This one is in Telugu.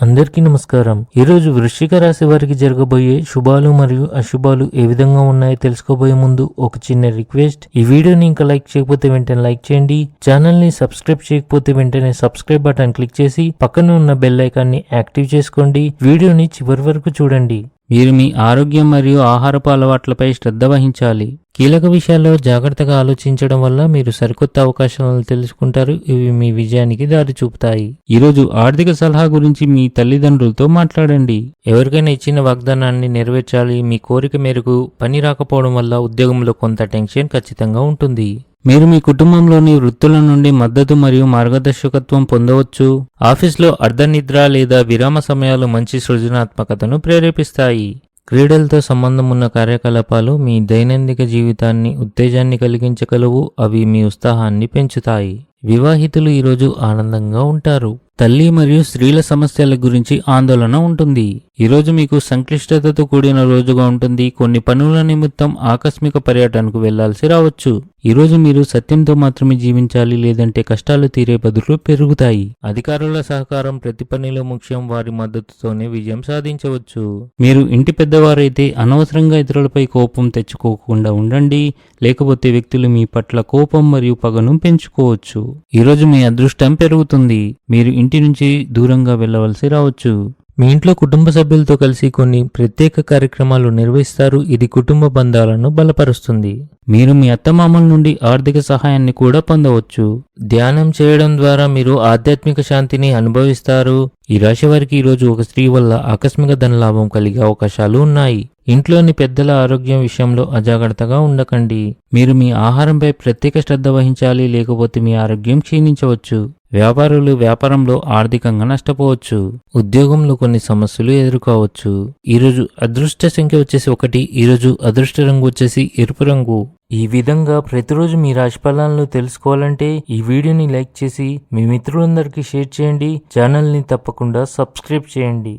అందరికీ నమస్కారం. ఈరోజు వృశ్చిక రాశి వారికి జరగబోయే శుభాలు మరియు అశుభాలు ఏ విధంగా ఉన్నాయో తెలుసుకోబోయే ముందు ఒక చిన్న రిక్వెస్ట్. ఈ వీడియోని ఇంకా లైక్ చేయకపోతే వెంటనే లైక్ చేయండి. ఛానల్ ని సబ్స్క్రైబ్ చేయకపోతే వెంటనే సబ్స్క్రైబ్ బటన్ క్లిక్ చేసి పక్కన ఉన్న బెల్ ఐకాన్ ని యాక్టివ్ చేసుకోండి. వీడియోని చివరి వరకు చూడండి. మీరు మీ ఆరోగ్యం మరియు ఆహారపు అలవాట్లపై శ్రద్ధ వహించాలి. కీలక విషయాల్లో జాగ్రత్తగా ఆలోచించడం వల్ల మీరు సరికొత్త అవకాశాలను తెలుసుకుంటారు. ఇవి మీ విజయానికి దారి చూపుతాయి. ఈరోజు ఆర్థిక సలహా గురించి మీ తల్లిదండ్రులతో మాట్లాడండి. ఎవరికైనా ఇచ్చిన వాగ్దానాన్ని నెరవేర్చాలి. మీ కోరిక మేరకు పని రాకపోవడం వల్ల ఉద్యోగంలో కొంత టెన్షన్ ఖచ్చితంగా ఉంటుంది. మీరు మీ కుటుంబంలోని వృత్తుల నుండి మద్దతు మరియు మార్గదర్శకత్వం పొందవచ్చు. ఆఫీస్లో అర్ధనిద్ర లేదా విరామ సమయాలు మంచి సృజనాత్మకతను ప్రేరేపిస్తాయి. క్రీడలతో సంబంధం ఉన్న కార్యకలాపాలు మీ దైనందిక జీవితాన్ని ఉత్తేజాన్ని కలిగించగలవు. అవి మీ ఉత్సాహాన్ని పెంచుతాయి. వివాహితులు ఈరోజు ఆనందంగా ఉంటారు. తల్లి మరియు స్త్రీల సమస్యల గురించి ఆందోళన ఉంటుంది. ఈరోజు మీకు సంక్లిష్టతతో కూడిన రోజుగా ఉంటుంది. కొన్ని పనుల నిమిత్తం ఆకస్మిక పర్యటనకు వెళ్లాల్సి రావచ్చు. ఈరోజు మీరు సత్యంతో మాత్రమే జీవించాలి, లేదంటే కష్టాలు తీరే బదులు పెరుగుతాయి. అధికారుల సహకారం ప్రతి పనిలో ముఖ్యం. వారి మద్దతుతోనే విజయం సాధించవచ్చు. మీరు ఇంటి పెద్దవారైతే అనవసరంగా ఇతరులపై కోపం తెచ్చుకోకుండా ఉండండి, లేకపోతే వ్యక్తులు మీ పట్ల కోపం మరియు పగను పెంచుకోవచ్చు. ఈరోజు మీ అదృష్టం పెరుగుతుంది. మీరు ఇంటి నుంచి దూరంగా వెళ్ళవలసి రావచ్చు. మీ ఇంట్లో కుటుంబ సభ్యులతో కలిసి కొన్ని ప్రత్యేక కార్యక్రమాలు నిర్వహిస్తారు. ఇది కుటుంబ బంధాలను బలపరుస్తుంది. మీరు మీ అత్తమామల నుండి ఆర్థిక సహాయాన్ని కూడా పొందవచ్చు. ధ్యానం చేయడం ద్వారా మీరు ఆధ్యాత్మిక శాంతిని అనుభవిస్తారు. ఈ రాశి వారికి ఈరోజు ఒక స్త్రీ వల్ల ఆకస్మిక ధనలాభం కలిగే అవకాశాలు ఉన్నాయి. ఇంట్లోని పెద్దల ఆరోగ్యం విషయంలో అజాగ్రత్తగా ఉండకండి. మీరు మీ ఆహారంపై ప్రత్యేక శ్రద్ధ వహించాలి, లేకపోతే మీ ఆరోగ్యం క్షీణించవచ్చు. వ్యాపారులు వ్యాపారంలో ఆర్థికంగా నష్టపోవచ్చు. ఉద్యోగంలో కొన్ని సమస్యలు ఎదుర్కోవచ్చు. ఈరోజు అదృష్ట సంఖ్య వచ్చేసి 1. ఈరోజు అదృష్ట రంగు వచ్చేసి ఎరుపు రంగు. ఈ విధంగా ప్రతిరోజు మీ రాశి ఫలాలను తెలుసుకోవాలంటే ఈ వీడియోని లైక్ చేసి మీ మిత్రులందరికీ షేర్ చేయండి. ఛానల్ని తప్పకుండా సబ్స్క్రైబ్ చేయండి.